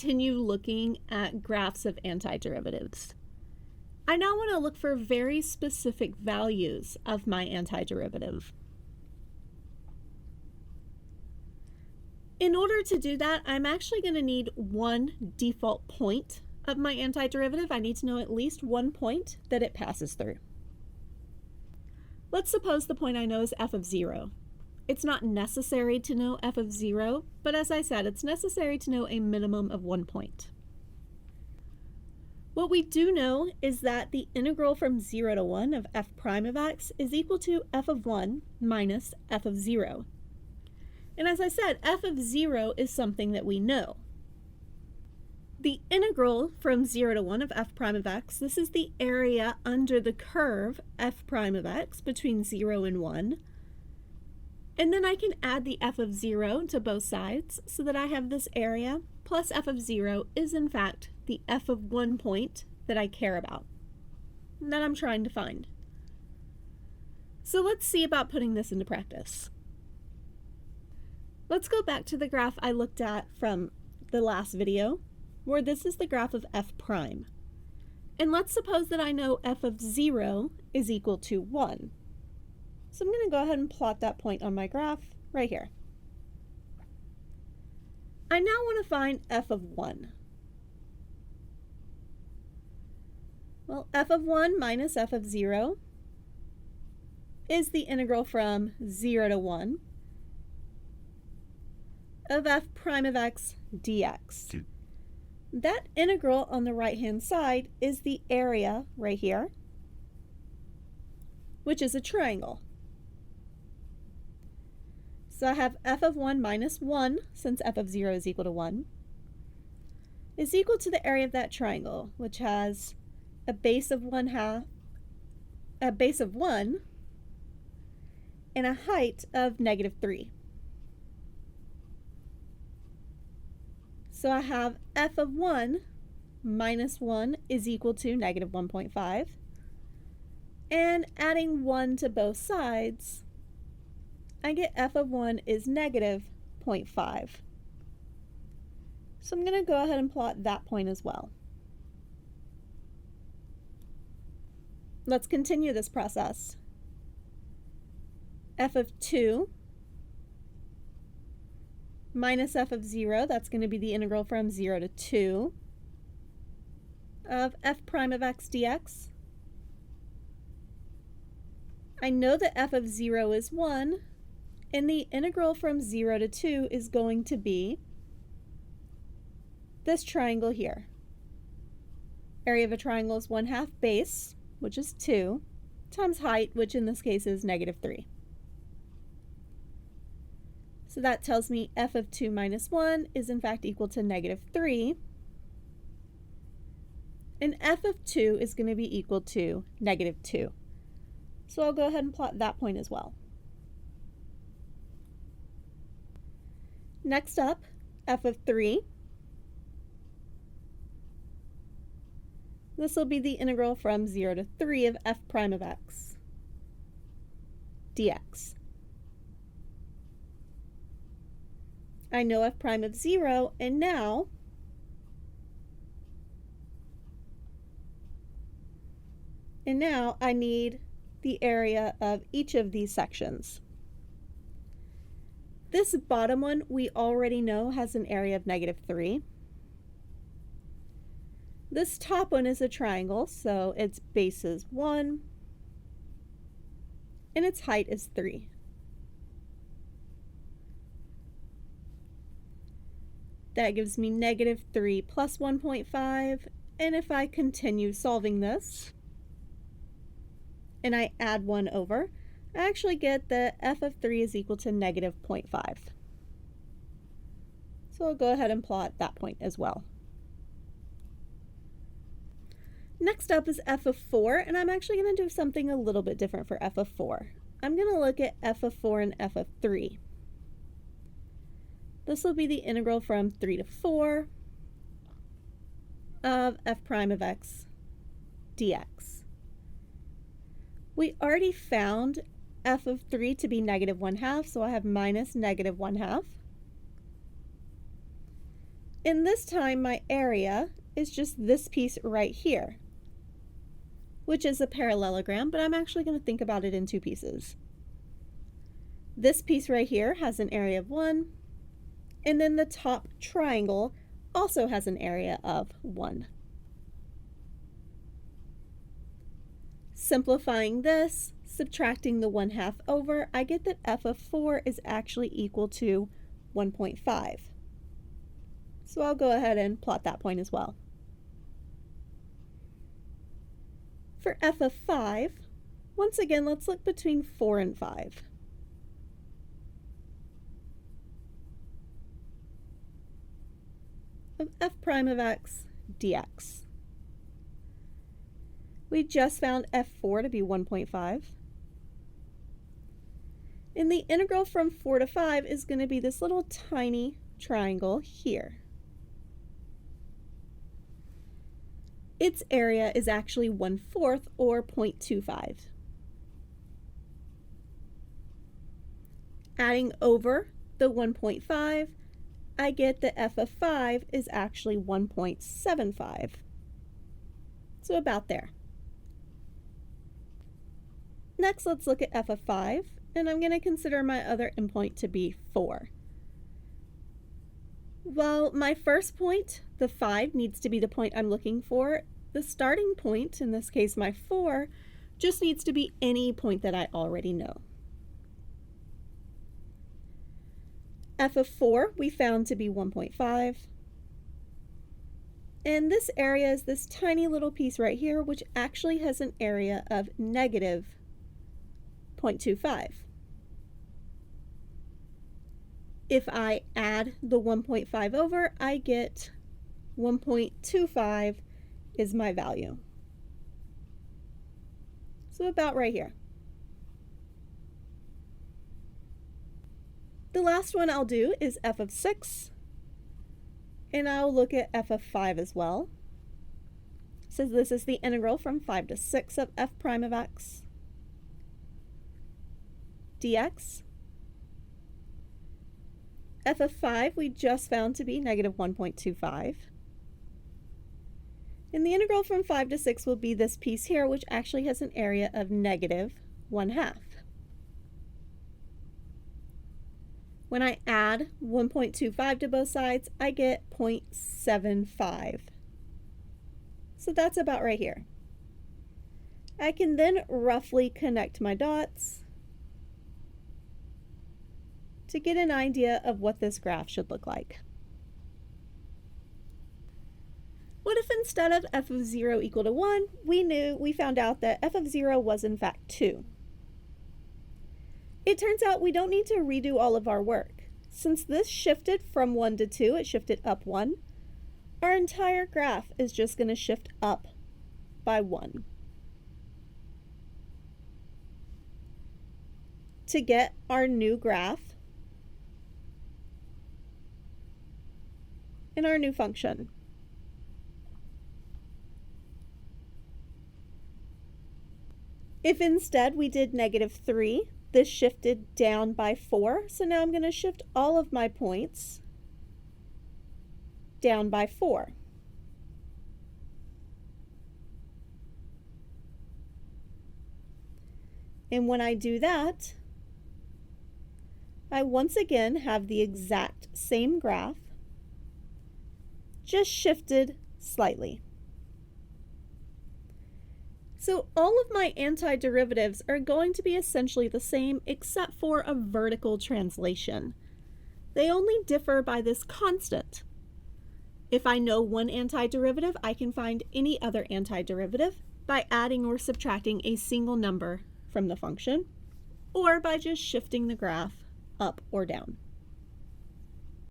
continue looking at graphs of antiderivatives. I now want to look for very specific values of my antiderivative. In order to do that, I'm actually going to need one default point of my antiderivative. I need to know at least one point that it passes through. Let's suppose the point I know is f of 0. It's not necessary to know f of 0, but as I said, it's necessary to know a minimum of 1 point. What we do know is that the integral from 0 to 1 of f prime of x is equal to f of 1 minus f of 0. And as I said, f of 0 is something that we know. The integral from 0 to 1 of f prime of x, this is the area under the curve f prime of x between 0 and 1. And then I can add the f of 0 to both sides so that I have this area plus f of 0 is in fact the f of 1 point that I care about, that I'm trying to find. So let's see about putting this into practice. Let's go back to the graph I looked at from the last video, where this is the graph of f prime. And let's suppose that I know f of 0 is equal to 1. So I'm going to go ahead and plot that point on my graph right here. I now want to find f of 1. Well, f of 1 minus f of 0 is the integral from 0 to 1 of f prime of x dx. That integral on the right-hand side is the area right here, which is a triangle. So I have f of 1 minus 1, since f of 0 is equal to 1, is equal to the area of that triangle, which has a base of 1 and a height of -3. So I have f of 1 minus 1 is equal to -1.5. And adding 1 to both sides, I get f of 1 is -0.5. So I'm going to go ahead and plot that point as well. Let's continue this process. F of 2 minus f of 0, that's going to be the integral from 0 to 2 of f prime of x dx. I know that f of 0 is 1, and the integral from 0 to 2 is going to be this triangle here. Area of a triangle is 1/2 base, which is 2, times height, which in this case is -3. So that tells me f of 2 minus 1 is in fact equal to -3. And f of 2 is going to be equal to -2. So I'll go ahead and plot that point as well. Next up, f of 3. This will be the integral from 0 to 3 of f prime of x dx. I know f prime of 0, and now I need the area of each of these sections. This bottom one we already know has an area of -3. This top one is a triangle, so its base is 1, and its height is 3. That gives me -3 plus 1.5, and if I continue solving this, and I add 1 over, I actually get that f of 3 is equal to -0.5. So I'll go ahead and plot that point as well. Next up is f of 4, and I'm actually going to do something a little bit different for f of 4. I'm going to look at f of 4 and f of 3. This will be the integral from 3 to 4 of f prime of x dx. We already found f of 3 to be -1/2, so I have minus -1/2. And this time my area is just this piece right here, which is a parallelogram, but I'm actually going to think about it in two pieces. This piece right here has an area of 1, and then the top triangle also has an area of 1. Simplifying this, subtracting the 1/2 over, I get that f of 4 is actually equal to 1.5. So I'll go ahead and plot that point as well. For f of 5, once again, let's look between 4 and 5. Of f prime of x dx. We just found f4 to be 1.5. And the integral from 4 to 5 is going to be this little tiny triangle here. Its area is actually 1/4 or 0.25. Adding over the 1.5, I get that f of 5 is actually 1.75. So about there. Next, let's look at f of 5, and I'm going to consider my other endpoint to be 4. Well, my first point, the 5, needs to be the point I'm looking for. The starting point, in this case my 4, just needs to be any point that I already know. F of 4 we found to be 1.5. And this area is this tiny little piece right here, which actually has an area of negative 0.25. If I add the 1.5 over, I get 1.25 is my value. So about right here. The last one I'll do is f of 6, and I'll look at f of 5 as well. So this is the integral from 5 to 6 of f prime of x dx. F of 5 we just found to be negative 1.25. And the integral from 5 to 6 will be this piece here, which actually has an area of negative 1/2. When I add 1.25 to both sides, I get 0.75. So that's about right here. I can then roughly connect my dots to get an idea of what this graph should look like. What if instead of f of 0 equal to 1, we found out that f of 0 was in fact 2? It turns out we don't need to redo all of our work. Since this shifted from 1 to 2, it shifted up 1, our entire graph is just going to shift up by 1. To get our new graph and our new function, if instead we did -3, this shifted down by 4, so now I'm going to shift all of my points down by 4. And when I do that, I once again have the exact same graph, just shifted slightly. So all of my antiderivatives are going to be essentially the same except for a vertical translation. They only differ by this constant. If I know one antiderivative, I can find any other antiderivative by adding or subtracting a single number from the function, or by just shifting the graph up or down.